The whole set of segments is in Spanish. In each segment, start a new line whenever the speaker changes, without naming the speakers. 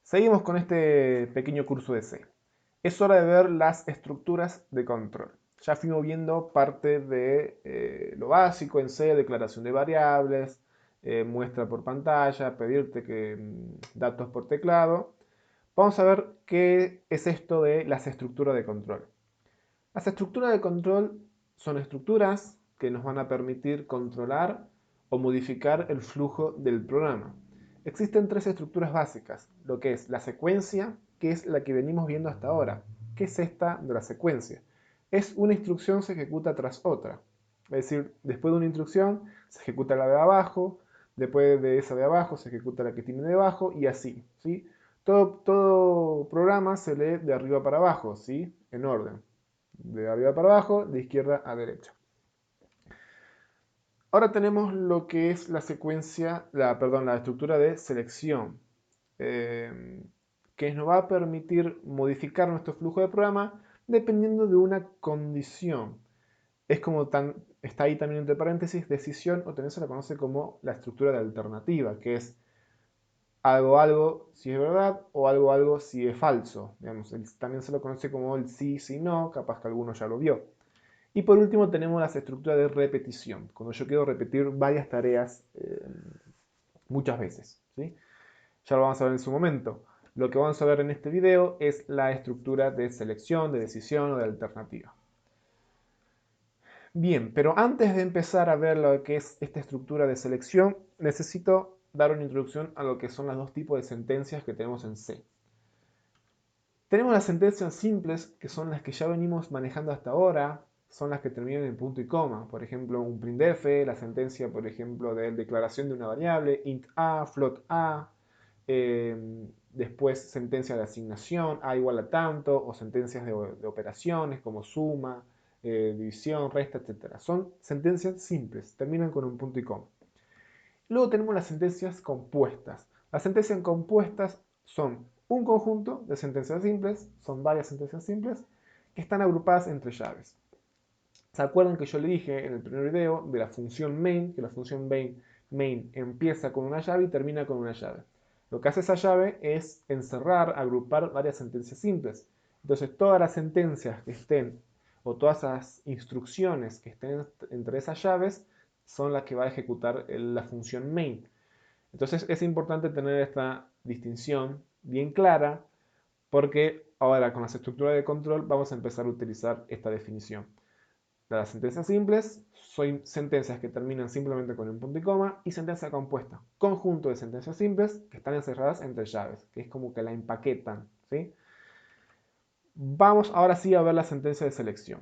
Seguimos con este pequeño curso de C. Es hora de ver las estructuras de control. Ya fuimos viendo parte de lo básico en C, declaración de variables, muestra por pantalla, pedirte datos por teclado. Vamos a ver qué es esto de las estructuras de control. Las estructuras de control son estructuras que nos van a permitir controlar o modificar el flujo del programa. Existen tres estructuras básicas, lo que es la secuencia, que es la que venimos viendo hasta ahora. ¿Qué es esta de la secuencia? Es una instrucción se ejecuta tras otra. Es decir, después de una instrucción se ejecuta la de abajo, después de esa de abajo se ejecuta la que tiene debajo y así, ¿sí? Todo programa se lee de arriba para abajo, ¿sí? En orden de arriba para abajo, de izquierda a derecha. Ahora tenemos lo que es la secuencia, la estructura de selección, que nos va a permitir modificar nuestro flujo de programa dependiendo de una condición. Es como está ahí también entre paréntesis, decisión, o también se la conoce como la estructura de alternativa, que es algo si es verdad o algo si es falso. Digamos, también se lo conoce como el sí, si no, capaz que alguno ya lo vio. Y por último tenemos las estructuras de repetición, cuando yo quiero repetir varias tareas muchas veces, ¿sí? Ya lo vamos a ver en su momento. Lo que vamos a ver en este video es la estructura de selección, de decisión o de alternativa. Bien, pero antes de empezar a ver lo que es esta estructura de selección, necesito dar una introducción a lo que son los dos tipos de sentencias que tenemos en C. Tenemos las sentencias simples, que son las que ya venimos manejando hasta ahora, son las que terminan en punto y coma. Por ejemplo, un printf, la sentencia, por ejemplo, de declaración de una variable, int a, float a, después sentencia de asignación, a igual a tanto, o sentencias de operaciones como suma, división, resta, etc. Son sentencias simples, terminan con un punto y coma. Luego tenemos las sentencias compuestas. Las sentencias compuestas son un conjunto de sentencias simples, son varias sentencias simples, que están agrupadas entre llaves. ¿Se acuerdan que yo le dije en el primer video de la función main, que la función main empieza con una llave y termina con una llave? Lo que hace esa llave es encerrar, agrupar varias sentencias simples. Entonces todas las sentencias que estén, o todas las instrucciones que estén entre esas llaves, son las que va a ejecutar la función main. Entonces es importante tener esta distinción bien clara porque ahora con las estructuras de control vamos a empezar a utilizar esta definición. Las sentencias simples son sentencias que terminan simplemente con un punto y coma, y sentencia compuesta, conjunto de sentencias simples que están encerradas entre llaves, que es como que la empaquetan, ¿sí? Vamos ahora sí a ver la sentencia de selección.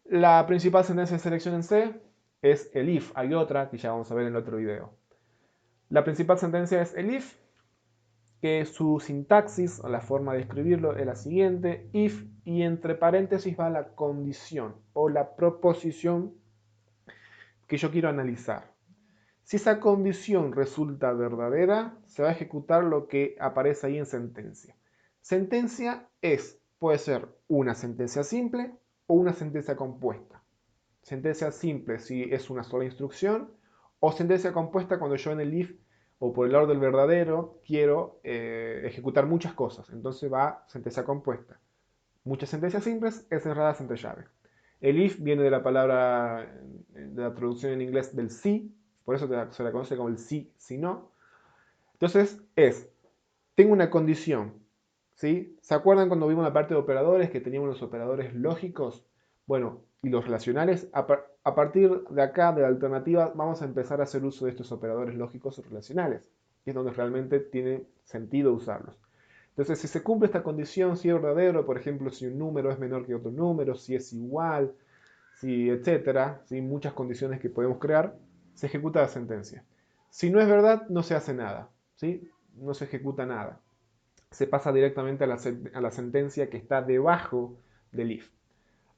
La principal sentencia de selección en C es el if. Hay otra que ya vamos a ver en el otro video. La principal sentencia es el if, que su sintaxis o la forma de escribirlo es la siguiente: if, y entre paréntesis va la condición o la proposición que yo quiero analizar. Si esa condición resulta verdadera, se va a ejecutar lo que aparece ahí en sentencia. Sentencia puede ser una sentencia simple o una sentencia compuesta. Sentencia simple si es una sola instrucción, o sentencia compuesta cuando yo en el if o por el orden verdadero quiero ejecutar muchas cosas. Entonces va sentencia compuesta. Muchas sentencias simples encerradas entre llaves. El if viene de la palabra, de la traducción en inglés del sí, por eso se la conoce como el sí, si no. Entonces tengo una condición, ¿sí? ¿Se acuerdan cuando vimos la parte de operadores que teníamos los operadores lógicos? Bueno, y los relacionales. A partir de acá, de la alternativa, vamos a empezar a hacer uso de estos operadores lógicos o relacionales, que es donde realmente tiene sentido usarlos. Entonces, si se cumple esta condición, si es verdadero, por ejemplo, si un número es menor que otro número, si es igual, si etcétera, ¿sí? Muchas condiciones que podemos crear, se ejecuta la sentencia. Si no es verdad, no se hace nada, ¿sí? No se ejecuta nada. Se pasa directamente a la sentencia que está debajo del if.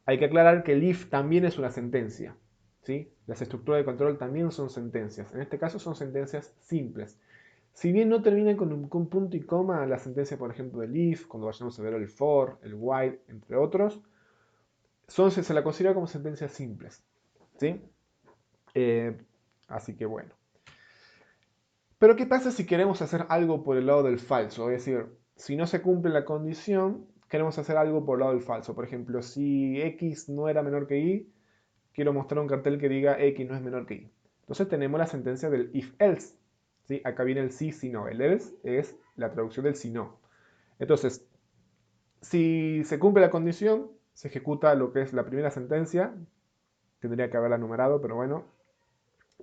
Hay que aclarar que el if también es una sentencia, ¿sí? Las estructuras de control también son sentencias. En este caso son sentencias simples. Si bien no terminan con un punto y coma, la sentencia, por ejemplo, del if, cuando vayamos a ver el for, el while, entre otros, se la considera como sentencias simples, ¿sí? Eh, Así que bueno. Pero ¿qué pasa si queremos hacer algo por el lado del falso? Es decir, si no se cumple la condición, queremos hacer algo por el lado del falso. Por ejemplo, si x no era menor que y, quiero mostrar un cartel que diga x no es menor que y. Entonces tenemos la sentencia del if-else. ¿Sí? Acá viene el sí, si no. El else es la traducción del si no. Entonces, si se cumple la condición, se ejecuta lo que es la primera sentencia. Tendría que haberla numerado, pero bueno,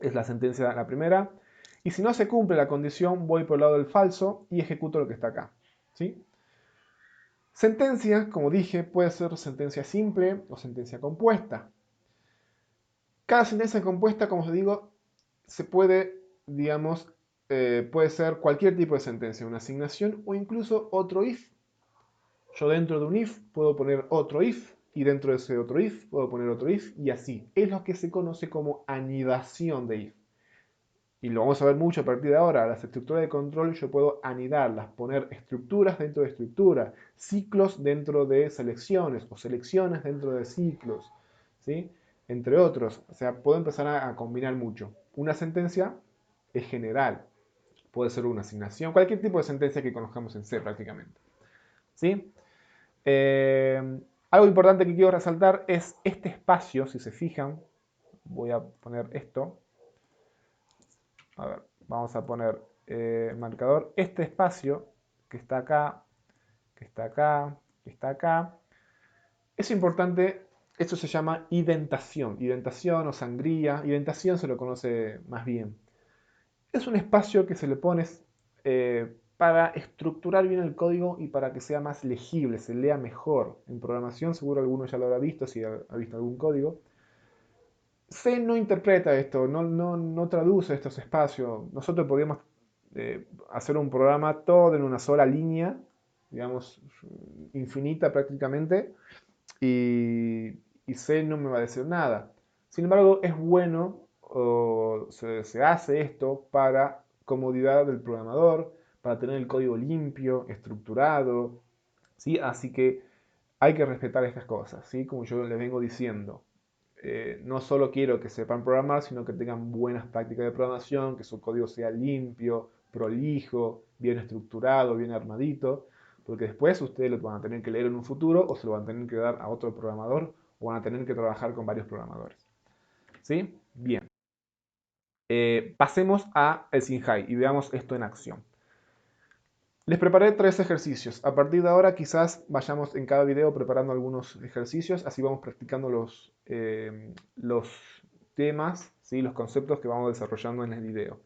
es la sentencia la primera. Y si no se cumple la condición, voy por el lado del falso y ejecuto lo que está acá. ¿Sí? Sentencia, como dije, puede ser sentencia simple o sentencia compuesta. Cada sentencia compuesta, como os digo, se puede, digamos, puede ser cualquier tipo de sentencia, una asignación o incluso otro if. Yo dentro de un if puedo poner otro if y dentro de ese otro if puedo poner otro if y así. Es lo que se conoce como anidación de if. Y lo vamos a ver mucho a partir de ahora. Las estructuras de control yo puedo anidarlas, poner estructuras dentro de estructuras, ciclos dentro de selecciones o selecciones dentro de ciclos, ¿sí? Entre otros. O sea, puedo empezar a combinar mucho. Una sentencia es general. Puede ser una asignación, cualquier tipo de sentencia que conozcamos en C prácticamente. ¿Sí? Algo importante que quiero resaltar es este espacio, si se fijan, voy a poner esto. A ver, vamos a poner marcador. Este espacio que está acá, que está acá, que está acá. Es importante, esto se llama identación. Identación o sangría. Identación se lo conoce más bien. Es un espacio que se le pone para estructurar bien el código y para que sea más legible, se lea mejor. En programación seguro alguno ya lo habrá visto si ha visto algún código. C no interpreta esto, no traduce estos espacios. Nosotros podríamos hacer un programa todo en una sola línea, digamos, infinita prácticamente, y C no me va a decir nada. Sin embargo, es bueno, o se hace esto para comodidad del programador, para tener el código limpio, estructurado, ¿sí? Así que hay que respetar estas cosas, ¿sí? Como yo les vengo diciendo. No solo quiero que sepan programar, sino que tengan buenas prácticas de programación, que su código sea limpio, prolijo, bien estructurado, bien armadito, porque después ustedes lo van a tener que leer en un futuro o se lo van a tener que dar a otro programador o van a tener que trabajar con varios programadores. ¿Sí? Bien. Pasemos a el Sinhai y veamos esto en acción. Les preparé 3 ejercicios. A partir de ahora quizás vayamos en cada video preparando algunos ejercicios, así vamos practicando los temas, ¿sí? Los conceptos que vamos desarrollando en el video.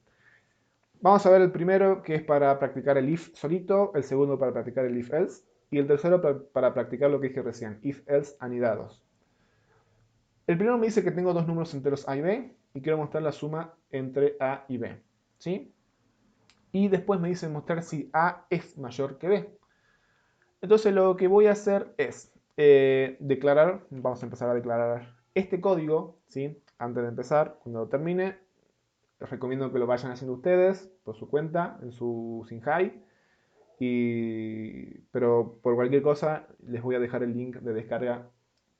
Vamos a ver el primero que es para practicar el if solito, el segundo para practicar el if else y el tercero para practicar lo que dije recién, if else anidados. El primero me dice que tengo dos números enteros a y b y quiero mostrar la suma entre a y b. ¿Sí? Y después me dice mostrar si a es mayor que b. Entonces lo que voy a hacer es declarar, vamos a empezar a declarar este código, ¿sí? Antes de empezar, cuando lo termine, les recomiendo que lo vayan haciendo ustedes por su cuenta, en su Sinhai, pero por cualquier cosa les voy a dejar el link de descarga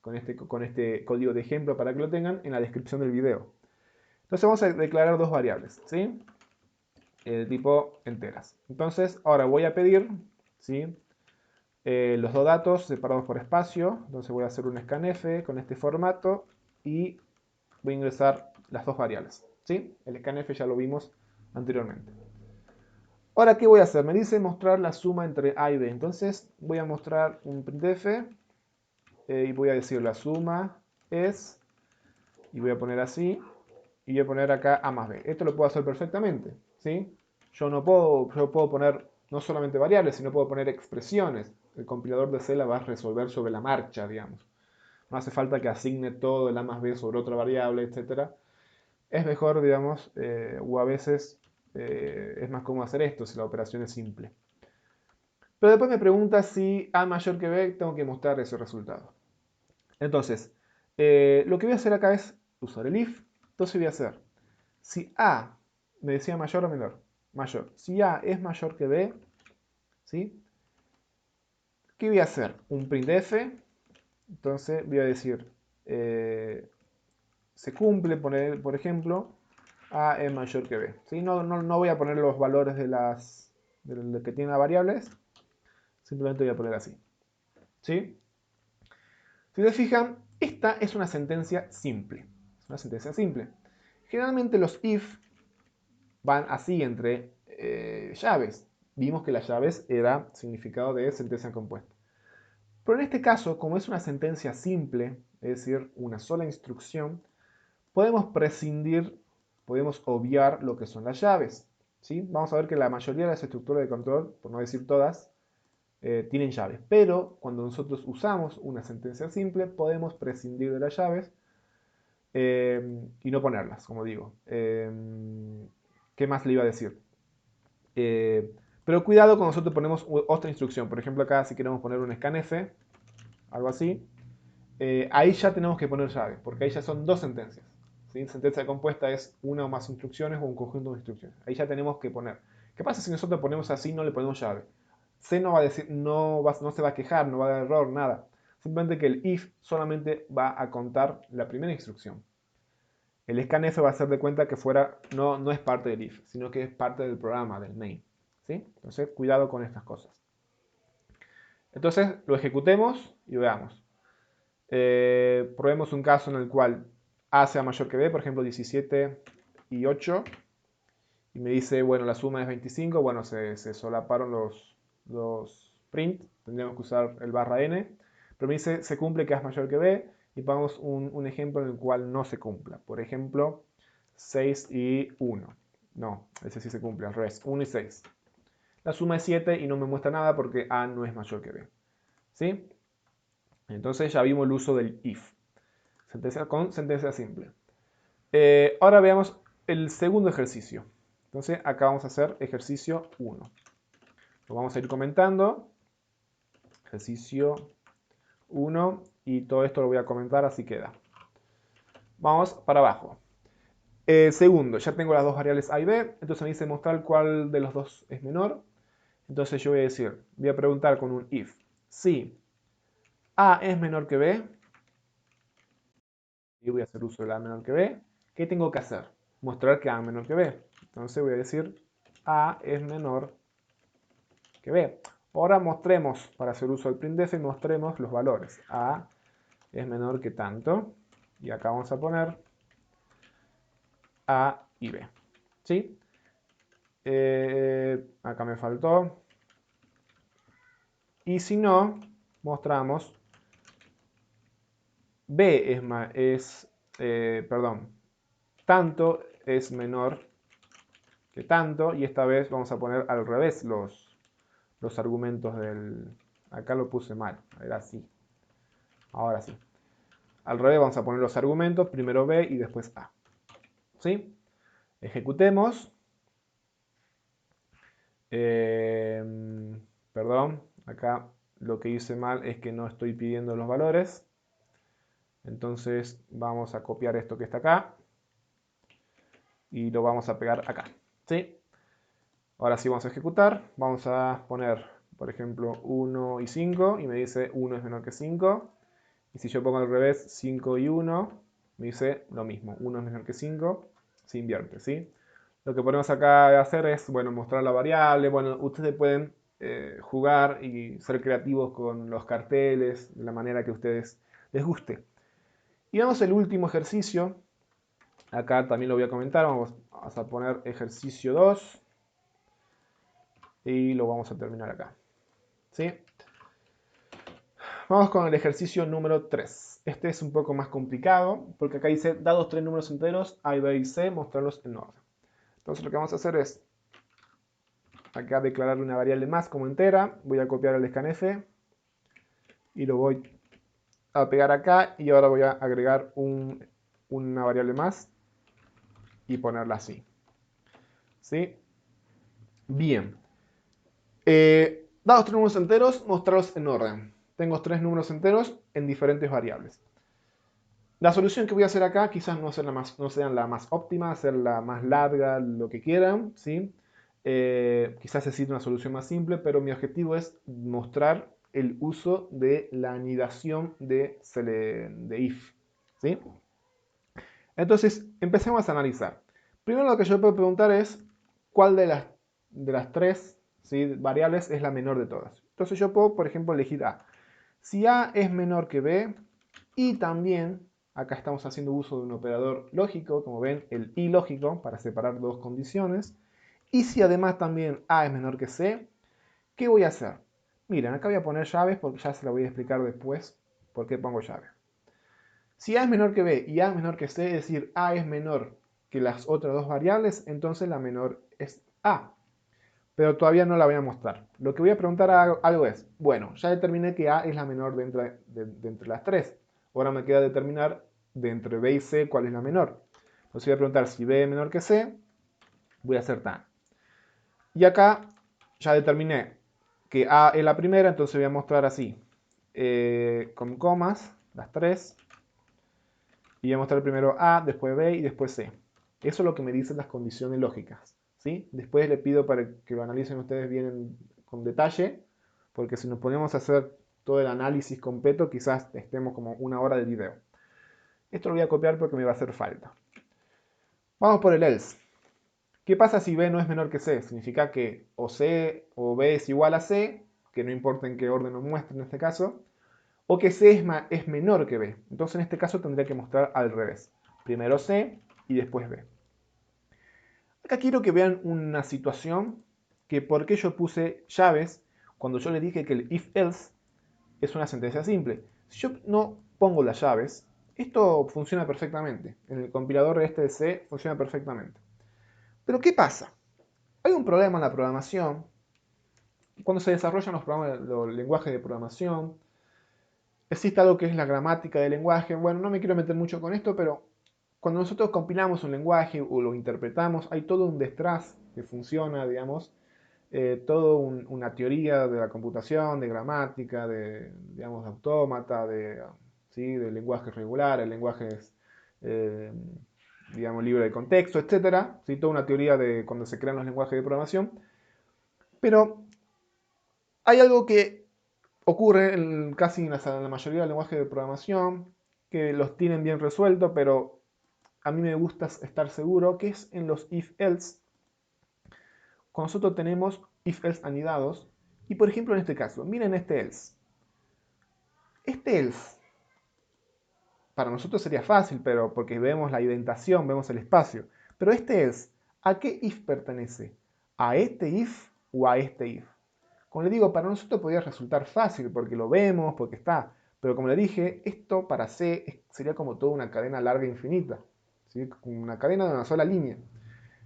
con este código de ejemplo para que lo tengan en la descripción del video. Entonces vamos a declarar dos variables, ¿sí? De tipo enteras. Entonces ahora voy a pedir, ¿sí? Los dos datos separados por espacio. Entonces voy a hacer un scanf con este formato y voy a ingresar las dos variables. ¿Sí? El scanf ya lo vimos anteriormente. Ahora, ¿qué voy a hacer? Me dice mostrar la suma entre A y B. Entonces voy a mostrar un printf y voy a decir la suma es, y voy a poner así, y voy a poner acá A más B. Esto lo puedo hacer perfectamente. ¿Sí? Yo puedo poner no solamente variables, sino puedo poner expresiones. El compilador de C la va a resolver sobre la marcha, digamos. No hace falta que asigne todo el A más B sobre otra variable, etc. Es mejor, digamos, o a veces es más cómodo hacer esto si la operación es simple. Pero después me pregunta si A mayor que B, tengo que mostrar ese resultado. Entonces, lo que voy a hacer acá es usar el if. Entonces voy a hacer, si A me decía mayor o menor, mayor. Si A es mayor que B, ¿sí? ¿Qué voy a hacer? Un printf. Entonces voy a decir, se cumple, por ejemplo, A es mayor que B. ¿Sí? No voy a poner los valores de lo que tienen las variables. Simplemente voy a poner así. ¿Sí? Si se fijan, esta es una sentencia simple. Es una sentencia simple. Generalmente los if van así entre llaves. Vimos que las llaves era significado de sentencia compuesta. Pero en este caso, como es una sentencia simple, es decir, una sola instrucción, podemos prescindir, podemos obviar lo que son las llaves. ¿Sí? Vamos a ver que la mayoría de las estructuras de control, por no decir todas, tienen llaves. Pero cuando nosotros usamos una sentencia simple, podemos prescindir de las llaves y no ponerlas, como digo. ¿Qué más le iba a decir? Pero cuidado cuando nosotros ponemos otra instrucción. Por ejemplo, acá si queremos poner un scanf, algo así, ahí ya tenemos que poner llave, porque ahí ya son dos sentencias. ¿Sí? Sentencia compuesta es una o más instrucciones o un conjunto de instrucciones. Ahí ya tenemos que poner. ¿Qué pasa si nosotros ponemos así y no le ponemos llave? C no va a decir, no se va a quejar, no va a dar error, nada. Simplemente que el if solamente va a contar la primera instrucción. El scanf va a hacer de cuenta que no es parte del if, sino que es parte del programa, del main. ¿Sí? Entonces, cuidado con estas cosas. Entonces, lo ejecutemos y veamos. Probemos un caso en el cual A sea mayor que B, por ejemplo 17 y 8, y me dice, bueno, la suma es 25, bueno, se solaparon los print, tendríamos que usar el barra n, pero me dice, se cumple que A es mayor que B, y pongamos un ejemplo en el cual no se cumpla. Por ejemplo, 6 y 1. No, ese sí se cumple, al revés, 1 y 6. La suma es 7 y no me muestra nada porque A no es mayor que B. ¿Sí? Entonces ya vimos el uso del if. Sentencia con sentencia simple. Ahora veamos el segundo ejercicio. Entonces acá vamos a hacer ejercicio 1. Lo vamos a ir comentando. Ejercicio 1 y todo esto lo voy a comentar así queda. Vamos para abajo. Segundo, ya tengo las dos variables A y B, entonces me dice mostrar cuál de los dos es menor. Entonces yo voy a preguntar con un if. Si A es menor que B, y voy a hacer uso de A menor que B, ¿qué tengo que hacer? Mostrar que A es menor que B. Entonces voy a decir A es menor que B. Ahora mostremos, para hacer uso del printf, mostremos los valores. A es menor que tanto. Y acá vamos a poner A y B. ¿Sí? Acá me faltó. Y si no, mostramos B tanto es menor que tanto. Y esta vez vamos a poner al revés los argumentos del... Acá lo puse mal, era así. Ahora sí. Al revés vamos a poner los argumentos, primero B y después A. ¿Sí? Ejecutemos. Perdón, acá lo que hice mal es que no estoy pidiendo los valores. Entonces vamos a copiar esto que está acá y lo vamos a pegar acá. ¿Sí? Ahora sí vamos a ejecutar. Vamos a poner, por ejemplo, 1 y 5 y me dice 1 es menor que 5. Y si yo pongo al revés 5 y 1, me dice lo mismo. 1 es menor que 5, se invierte, ¿sí? Lo que podemos acá hacer es, bueno, mostrar la variable. Bueno, ustedes pueden jugar y ser creativos con los carteles de la manera que a ustedes les guste. Y vamos al último ejercicio. Acá también lo voy a comentar. Vamos a poner ejercicio 2. Y lo vamos a terminar acá. ¿Sí? Vamos con el ejercicio número 3. Este es un poco más complicado porque acá dice, dados tres números enteros, A, B y C, mostrarlos en orden. Entonces lo que vamos a hacer es, acá declararle una variable más como entera, voy a copiar el scanf y lo voy a pegar acá y ahora voy a agregar una variable más y ponerla así. ¿Sí? Bien. Dados tres números enteros, mostrarlos en orden. Tengo tres números enteros en diferentes variables. La solución que voy a hacer acá quizás no sea la más óptima, ser la más larga, lo que quieran, ¿sí? Quizás necesite una solución más simple, pero mi objetivo es mostrar el uso de la anidación de if, ¿sí? Entonces, empecemos a analizar. Primero lo que yo puedo preguntar es cuál de las tres, ¿sí?, variables es la menor de todas. Entonces yo puedo, por ejemplo, elegir A. Si A es menor que B y también, acá estamos haciendo uso de un operador lógico, como ven, el y lógico, para separar dos condiciones. Y si además también A es menor que C, ¿qué voy a hacer? Miren, acá voy a poner llaves porque ya se lo voy a explicar después por qué pongo llaves. Si A es menor que B y A es menor que C, es decir, A es menor que las otras dos variables, entonces la menor es A. Pero todavía no la voy a mostrar. Lo que voy a preguntar algo es, bueno, ya determiné que A es la menor de entre las tres. Ahora me queda determinar de entre B y C cuál es la menor. Entonces voy a preguntar si B es menor que C, voy a hacer tan. Y acá ya determiné que A es la primera, entonces voy a mostrar así, con comas, las tres. Y voy a mostrar primero A, después B y después C. Eso es lo que me dicen las condiciones lógicas, ¿sí? Después les pido para que lo analicen ustedes bien con detalle, porque si nos ponemos a hacer todo el análisis completo, quizás estemos como una hora de video. Esto lo voy a copiar porque me va a hacer falta. Vamos por el else. ¿Qué pasa si B no es menor que C? Significa que o C o B es igual a C, que no importa en qué orden nos muestre en este caso, o que C es menor que B. Entonces en este caso tendría que mostrar al revés. Primero C y después B. Acá quiero que vean una situación que por qué yo puse llaves cuando yo les dije que el if-else es una sentencia simple. Si yo no pongo las llaves, esto funciona perfectamente. En el compilador este de C funciona perfectamente. Pero ¿qué pasa? Hay un problema en la programación. Cuando se desarrollan los lenguajes de programación, existe algo que es la gramática del lenguaje. Bueno, no me quiero meter mucho con esto, pero cuando nosotros compilamos un lenguaje o lo interpretamos, hay todo un detrás que funciona, digamos, toda una teoría de la computación, de gramática, digamos, de autómata, ¿sí?, de lenguajes regulares, lenguajes, eh, digamos, libre de contexto, etcétera, ¿sí? Toda una teoría de cuando se crean los lenguajes de programación. Pero hay algo que ocurre casi en la mayoría de los lenguajes de programación, que los tienen bien resueltos, pero a mí me gusta estar seguro, que es en los if-else. Cuando nosotros tenemos if-else anidados, y por ejemplo en este caso, miren este else. Este else, para nosotros sería fácil, pero porque vemos la indentación, vemos el espacio. Pero este else, ¿a qué if pertenece? ¿A este if o a este if? Como le digo, para nosotros podría resultar fácil porque lo vemos, porque está. Pero como le dije, esto para C sería como toda una cadena larga e infinita. ¿Sí? Una cadena de una sola línea.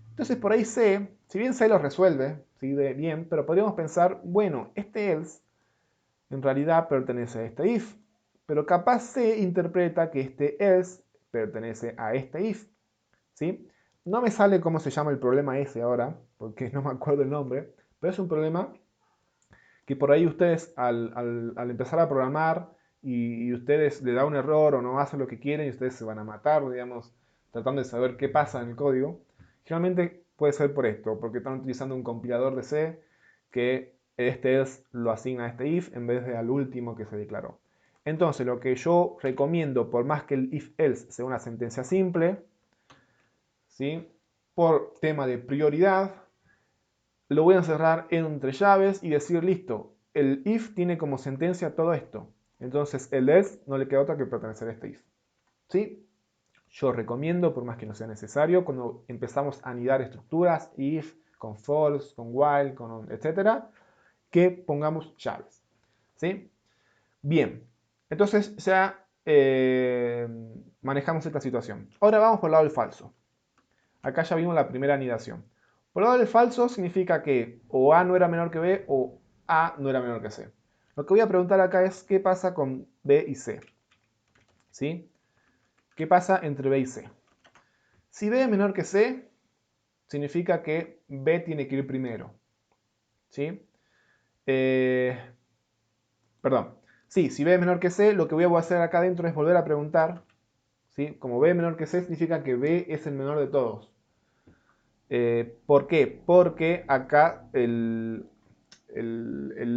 Entonces por ahí C, si bien C lo resuelve, ¿sí?, bien, pero podríamos pensar, bueno, este else en realidad pertenece a este if. Pero capaz C interpreta que este else pertenece a este if. ¿Sí? No me sale cómo se llama el problema ese ahora, porque no me acuerdo el nombre, pero es un problema que por ahí ustedes al empezar a programar y ustedes le da un error o no hacen lo que quieren y ustedes se van a matar, digamos, tratando de saber qué pasa en el código, generalmente puede ser por esto, porque están utilizando un compilador de C que este else lo asigna a este if en vez de al último que se declaró. Entonces lo que yo recomiendo, por más que el if-else sea una sentencia simple, ¿sí?, por tema de prioridad, lo voy a encerrar entre llaves y decir, listo, el if tiene como sentencia todo esto. Entonces el else no le queda otra que pertenecer a este if. ¿Sí? Yo recomiendo, por más que no sea necesario, cuando empezamos a anidar estructuras, if, con false, con while, con etcétera, que pongamos llaves. ¿Sí? Bien, entonces ya manejamos esta situación. Ahora vamos por el lado del falso. Acá ya vimos la primera anidación. Por el lado del falso significa que o A no era menor que B o A no era menor que C. Lo que voy a preguntar acá es qué pasa con B y C. ¿Sí? ¿Qué pasa entre B y C? Si B es menor que C, significa que B tiene que ir primero. ¿Sí? Perdón. Sí, si B es menor que C, lo que voy a hacer acá adentro es volver a preguntar. ¿Sí? Como B es menor que C, significa que B es el menor de todos. ¿Por qué? Porque acá el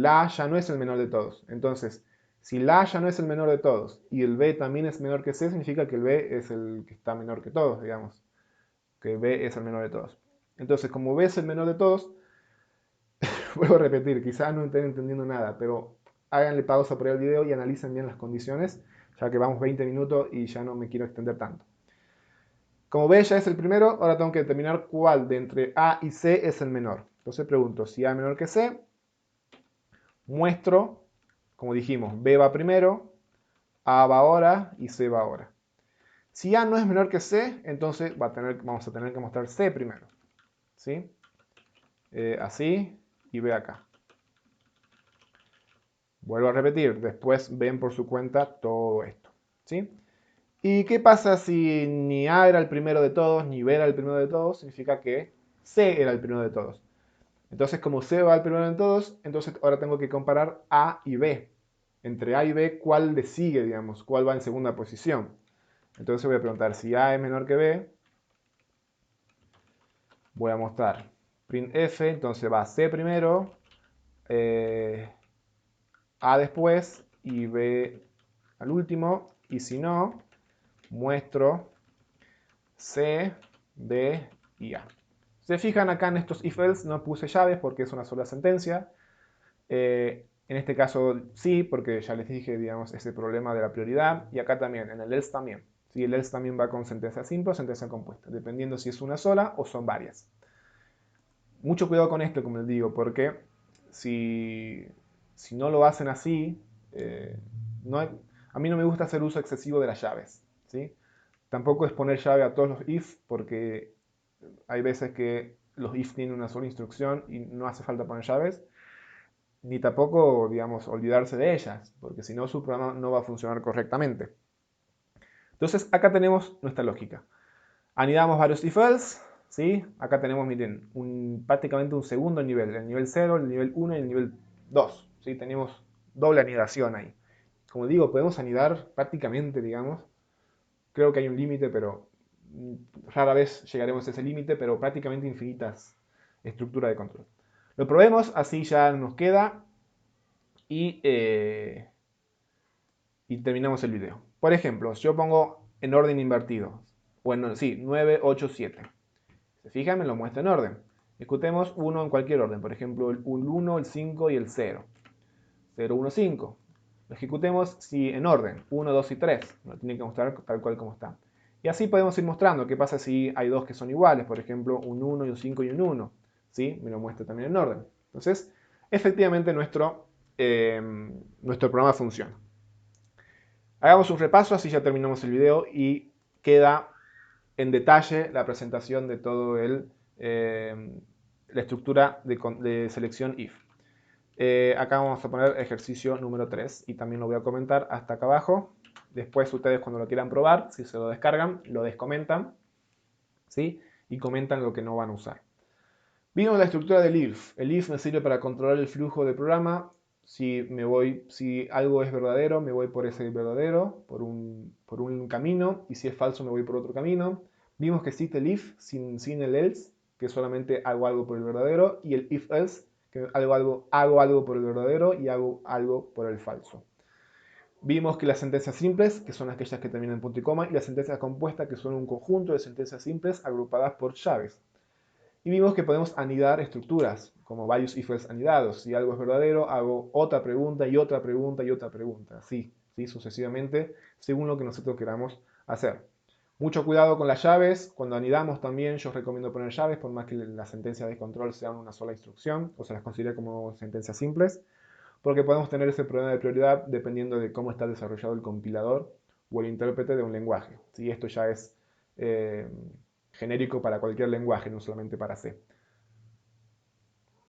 A ya no es el menor de todos. Entonces, si el A ya no es el menor de todos y el B también es menor que C, significa que el B es el que está menor que todos, digamos. que B es el menor de todos. Entonces, como B es el menor de todos, vuelvo a repetir, quizás no estén entendiendo nada, pero háganle pausa por el video y analicen bien las condiciones, ya que vamos 20 minutos y ya no me quiero extender tanto. Como B ya es el primero, ahora tengo que determinar cuál de entre A y C es el menor. Entonces pregunto, si A es menor que C, muestro, como dijimos, B va primero, A va ahora y C va ahora. Si A no es menor que C, entonces vamos a tener que mostrar C primero. ¿Sí? Así y B acá. Vuelvo a repetir, después ven por su cuenta todo esto. ¿Sí? ¿Y qué pasa si ni A era el primero de todos, ni B era el primero de todos? Significa que C era el primero de todos. Entonces, como C va al primero de todos, entonces ahora tengo que comparar A y B. Entre A y B, ¿cuál le sigue, digamos? ¿Cuál va en segunda posición? Entonces voy a preguntar si A es menor que B. Voy a mostrar printf, entonces va C primero, A después y B al último. Y si no, muestro C, B y A. Se fijan acá en estos if-else, no puse llaves porque es una sola sentencia. En este caso sí, porque ya les dije, digamos, ese problema de la prioridad. Y acá también, en el else también. ¿Sí? El else también va con sentencia simple o sentencia compuesta, dependiendo si es una sola o son varias. Mucho cuidado con esto, como les digo, porque si no lo hacen así, a mí no me gusta hacer uso excesivo de las llaves. ¿Sí? Tampoco es poner llave a todos los if, porque hay veces que los if tienen una sola instrucción y no hace falta poner llaves, ni tampoco, digamos, olvidarse de ellas, porque si no su programa no va a funcionar correctamente. Entonces, acá tenemos nuestra lógica. Anidamos varios if-else, ¿sí? Acá tenemos, miren, prácticamente un segundo nivel, el nivel 0, el nivel 1 y el nivel 2, ¿sí? Tenemos doble anidación ahí. Como digo, podemos anidar prácticamente, digamos, creo que hay un límite, pero rara vez llegaremos a ese límite, pero prácticamente infinitas estructuras de control. Lo probemos, así ya nos queda y, y terminamos el video. Por ejemplo, si yo pongo en orden invertido, bueno, sí, 9, 8, 7. ¿Se fijan? Me lo muestra en orden. Ejecutemos uno en cualquier orden, por ejemplo, el 1, el 5 y el 0. 0, 1, 5. Lo ejecutemos en orden, 1, 2 y 3. Lo tiene que mostrar tal cual como está. Y así podemos ir mostrando qué pasa si hay dos que son iguales, por ejemplo, un 1 y un 5 y un 1. ¿Sí? Me lo muestra también en orden. Entonces, efectivamente nuestro programa funciona. Hagamos un repaso, así ya terminamos el video y queda en detalle la presentación de todo la estructura de selección if. Acá vamos a poner ejercicio número 3 y también lo voy a comentar hasta acá abajo. Después ustedes cuando lo quieran probar, si se lo descargan, lo descomentan, ¿sí? Y comentan lo que no van a usar. Vimos la estructura del if. El if me sirve para controlar el flujo del programa. Si algo es verdadero, me voy por ese verdadero, por un camino, y si es falso, me voy por otro camino. Vimos que existe el if sin el else, que solamente hago algo por el verdadero, y el if else, que hago algo por el verdadero y hago algo por el falso. Vimos que las sentencias simples, que son aquellas que terminan en punto y coma, y las sentencias compuestas, que son un conjunto de sentencias simples agrupadas por llaves. Y vimos que podemos anidar estructuras, como varios if-else anidados. Si algo es verdadero, hago otra pregunta y otra pregunta y otra pregunta. Así, ¿sí? Sucesivamente, según lo que nosotros queramos hacer. Mucho cuidado con las llaves. Cuando anidamos también, yo recomiendo poner llaves, por más que las sentencias de control sean una sola instrucción, o se las considere como sentencias simples, porque podemos tener ese problema de prioridad dependiendo de cómo está desarrollado el compilador o el intérprete de un lenguaje. ¿Sí? Esto ya es genérico para cualquier lenguaje, no solamente para C.